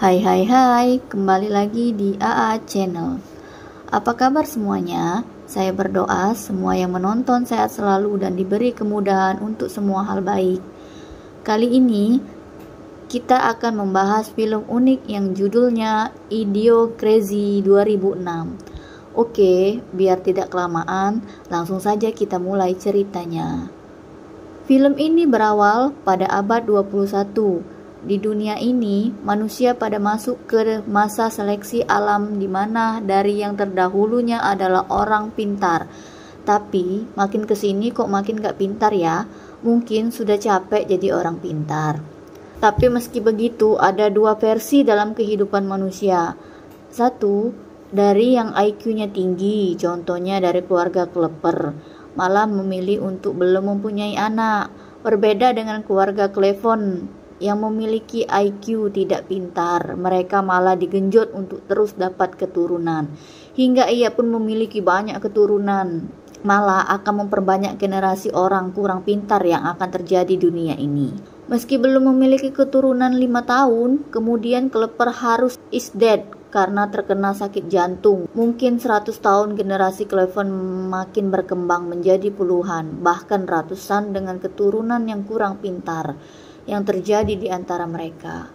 Hai hai hai, kembali lagi di AA Channel. Apa kabar semuanya? Saya berdoa semua yang menonton sehat selalu dan diberi kemudahan untuk semua hal baik. Kali ini kita akan membahas film unik yang judulnya Idiocracy 2006. Oke, biar tidak kelamaan, langsung saja kita mulai ceritanya. Film ini berawal pada abad 21. Di dunia ini, manusia pada masuk ke masa seleksi alam di mana dari yang terdahulunya adalah orang pintar. Tapi, makin kesini kok makin gak pintar ya? Mungkin sudah capek jadi orang pintar. Tapi meski begitu, ada dua versi dalam kehidupan manusia. Satu, dari yang IQ-nya tinggi, contohnya dari keluarga kleper, malah memilih untuk belum mempunyai anak. Berbeda dengan keluarga Clevon yang memiliki IQ tidak pintar, mereka malah digenjot untuk terus dapat keturunan. Hingga ia pun memiliki banyak keturunan, malah akan memperbanyak generasi orang kurang pintar yang akan terjadi di dunia ini. Meski belum memiliki keturunan 5 tahun, kemudian Klepper harus is dead karena terkena sakit jantung. Mungkin 100 tahun generasi Clevon makin berkembang menjadi puluhan, bahkan ratusan dengan keturunan yang kurang pintar yang terjadi di antara mereka.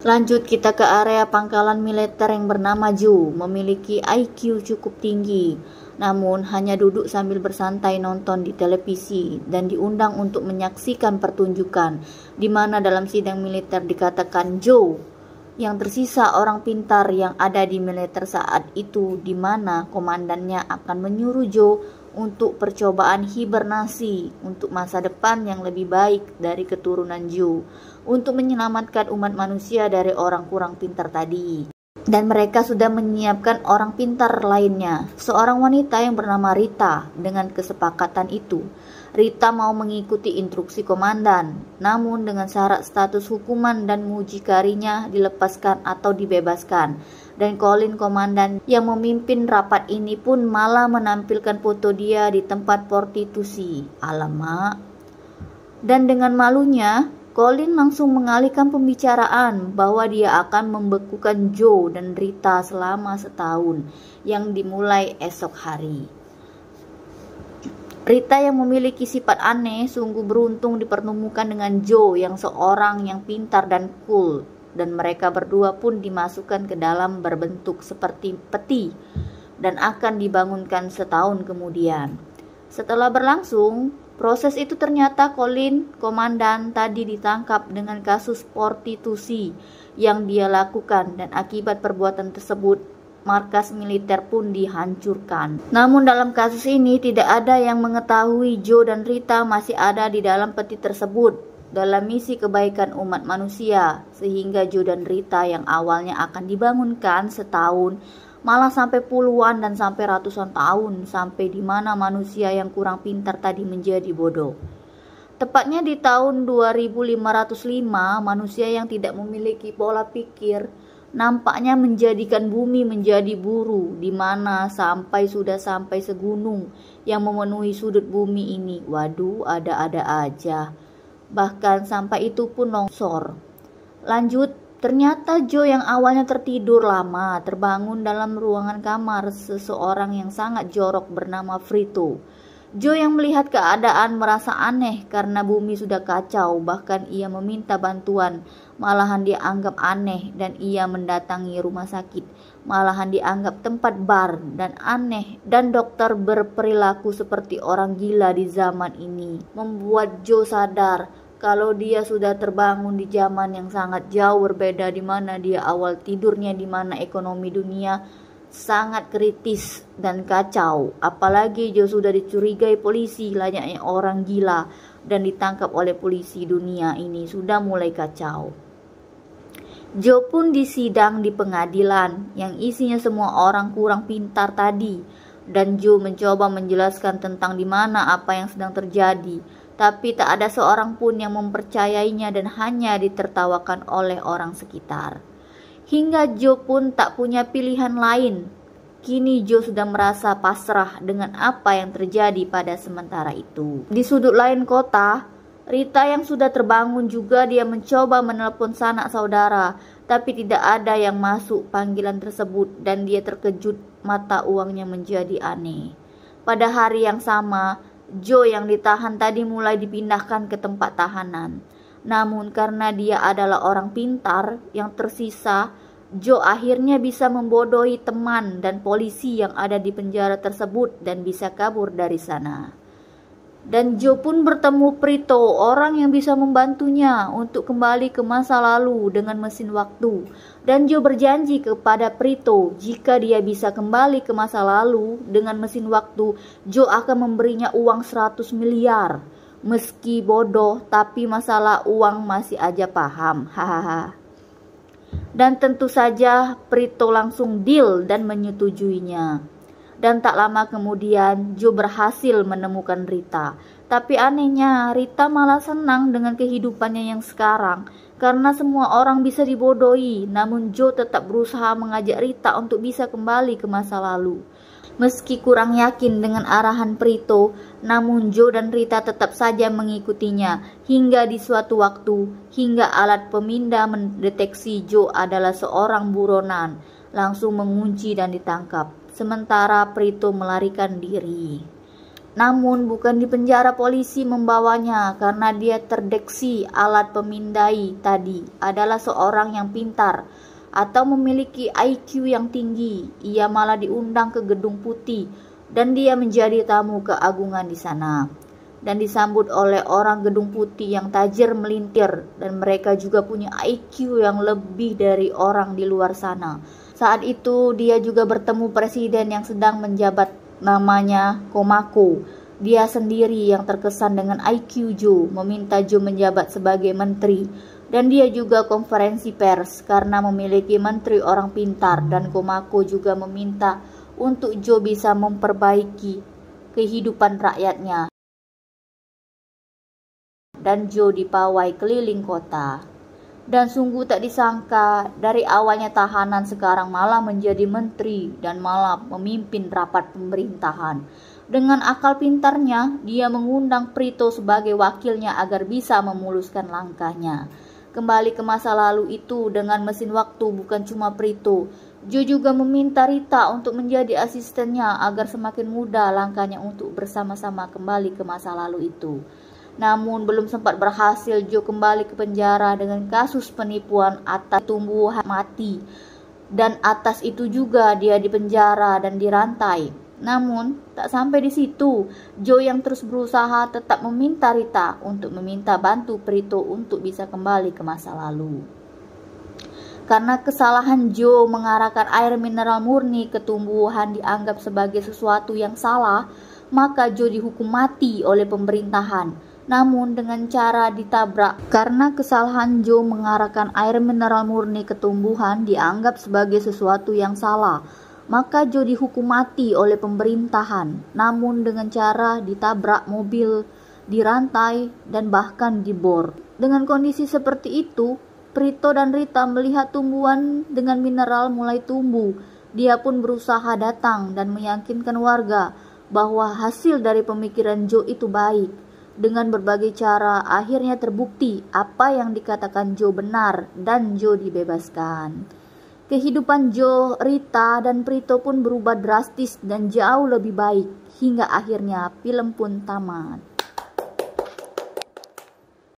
Lanjut kita ke area pangkalan militer yang bernama Joe, memiliki IQ cukup tinggi, namun hanya duduk sambil bersantai nonton di televisi dan diundang untuk menyaksikan pertunjukan, di mana dalam sidang militer dikatakan Joe yang tersisa orang pintar yang ada di militer saat itu, di mana komandannya akan menyuruh Joe untuk percobaan hibernasi untuk masa depan yang lebih baik dari keturunan Joe, untuk menyelamatkan umat manusia dari orang kurang pintar tadi. Dan mereka sudah menyiapkan orang pintar lainnya, seorang wanita yang bernama Rita. Dengan kesepakatan itu, Rita mau mengikuti instruksi komandan, namun dengan syarat status hukuman dan mucikarinya dilepaskan atau dibebaskan. Dan Colin, komandan yang memimpin rapat ini, pun malah menampilkan foto dia di tempat prostitusi. Alamak. Dan dengan malunya, Colin langsung mengalihkan pembicaraan bahwa dia akan membekukan Joe dan Rita selama setahun, yang dimulai esok hari. Rita yang memiliki sifat aneh sungguh beruntung dipertemukan dengan Joe yang seorang yang pintar dan cool, dan mereka berdua pun dimasukkan ke dalam berbentuk seperti peti dan akan dibangunkan setahun kemudian. Setelah berlangsung proses itu, ternyata Colin, komandan tadi, ditangkap dengan kasus prostitusi yang dia lakukan, dan akibat perbuatan tersebut markas militer pun dihancurkan. Namun dalam kasus ini tidak ada yang mengetahui Joe dan Rita masih ada di dalam peti tersebut dalam misi kebaikan umat manusia, sehingga Joe dan Rita yang awalnya akan dibangunkan setahun malah sampai puluhan dan sampai ratusan tahun, sampai di mana manusia yang kurang pintar tadi menjadi bodoh. Tepatnya di tahun 2505, manusia yang tidak memiliki pola pikir nampaknya menjadikan bumi menjadi buru, di mana sudah sampai segunung yang memenuhi sudut bumi ini. Waduh, ada-ada aja. Bahkan sampai itu pun longsor. Lanjut, ternyata Joe yang awalnya tertidur lama terbangun dalam ruangan kamar seseorang yang sangat jorok bernama Frito. Joe yang melihat keadaan merasa aneh karena bumi sudah kacau, bahkan ia meminta bantuan. Malahan dia anggap aneh dan ia mendatangi rumah sakit. Malahan dianggap tempat bar dan aneh, dan dokter berperilaku seperti orang gila di zaman ini. Membuat Joe sadar kalau dia sudah terbangun di zaman yang sangat jauh berbeda, di mana dia awal tidurnya, di mana ekonomi dunia sangat kritis dan kacau. Apalagi Joe sudah dicurigai polisi layaknya orang gila dan ditangkap oleh polisi. Dunia ini sudah mulai kacau. Joe pun disidang di pengadilan yang isinya semua orang kurang pintar tadi, dan Joe mencoba menjelaskan tentang di mana apa yang sedang terjadi, tapi tak ada seorang pun yang mempercayainya dan hanya ditertawakan oleh orang sekitar. Hingga Joe pun tak punya pilihan lain. Kini Joe sudah merasa pasrah dengan apa yang terjadi pada sementara itu. Di sudut lain kota, Rita yang sudah terbangun juga dia mencoba menelpon sanak saudara, tapi tidak ada yang masuk panggilan tersebut dan dia terkejut, mata uangnya menjadi aneh. Pada hari yang sama, Joe yang ditahan tadi mulai dipindahkan ke tempat tahanan. Namun karena dia adalah orang pintar yang tersisa, Joe akhirnya bisa membodohi teman dan polisi yang ada di penjara tersebut dan bisa kabur dari sana. Dan Joe pun bertemu Prito, orang yang bisa membantunya untuk kembali ke masa lalu dengan mesin waktu. Dan Joe berjanji kepada Prito, jika dia bisa kembali ke masa lalu dengan mesin waktu, Joe akan memberinya uang 100 miliar. Meski bodoh, tapi masalah uang masih aja paham. Hahaha. Dan tentu saja Prito langsung deal dan menyetujuinya. Dan tak lama kemudian Joe berhasil menemukan Rita. Tapi anehnya Rita malah senang dengan kehidupannya yang sekarang. Karena semua orang bisa dibodohi. Namun Joe tetap berusaha mengajak Rita untuk bisa kembali ke masa lalu. Meski kurang yakin dengan arahan Prito, namun Joe dan Rita tetap saja mengikutinya hingga di suatu waktu, hingga alat pemindah mendeteksi Joe adalah seorang buronan, langsung mengunci dan ditangkap. Sementara Prito melarikan diri. Namun bukan di penjara polisi membawanya karena dia terdeteksi alat pemindai tadi adalah seorang yang pintar atau memiliki IQ yang tinggi. Ia malah diundang ke Gedung Putih dan dia menjadi tamu keagungan di sana. Dan disambut oleh orang Gedung Putih yang tajir melintir dan mereka juga punya IQ yang lebih dari orang di luar sana. Saat itu dia juga bertemu presiden yang sedang menjabat, namanya Komako. Dia sendiri yang terkesan dengan IQ Joe, meminta Joe menjabat sebagai menteri. Dan dia juga konferensi pers karena memiliki menteri orang pintar, dan Komako juga meminta untuk Joe bisa memperbaiki kehidupan rakyatnya. Dan Joe dipawai keliling kota. Dan sungguh tak disangka, dari awalnya tahanan sekarang malah menjadi menteri dan malah memimpin rapat pemerintahan. Dengan akal pintarnya, dia mengundang Prito sebagai wakilnya agar bisa memuluskan langkahnya. Kembali ke masa lalu itu dengan mesin waktu bukan cuma Prito. Joe juga meminta Rita untuk menjadi asistennya agar semakin mudah langkahnya untuk bersama-sama kembali ke masa lalu itu. Namun belum sempat berhasil, Joe kembali ke penjara dengan kasus penipuan atas tumbuhan mati. Dan atas itu juga dia dipenjara dan dirantai. Namun tak sampai di situ, Joe yang terus berusaha tetap meminta Rita untuk meminta bantu Prito untuk bisa kembali ke masa lalu. Karena kesalahan Joe mengarahkan air mineral murni ke tumbuhan dianggap sebagai sesuatu yang salah, maka Joe dihukum mati oleh pemerintahan. Namun dengan cara ditabrak. Karena kesalahan Joe mengarahkan air mineral murni ke tumbuhan dianggap sebagai sesuatu yang salah, maka Joe dihukum mati oleh pemerintahan. Namun dengan cara ditabrak mobil, dirantai, dan bahkan dibor. Dengan kondisi seperti itu, Prito dan Rita melihat tumbuhan dengan mineral mulai tumbuh. Dia pun berusaha datang dan meyakinkan warga bahwa hasil dari pemikiran Joe itu baik. Dengan berbagai cara, akhirnya terbukti apa yang dikatakan Joe benar dan Joe dibebaskan. Kehidupan Joe, Rita, dan Prito pun berubah drastis dan jauh lebih baik hingga akhirnya film pun tamat.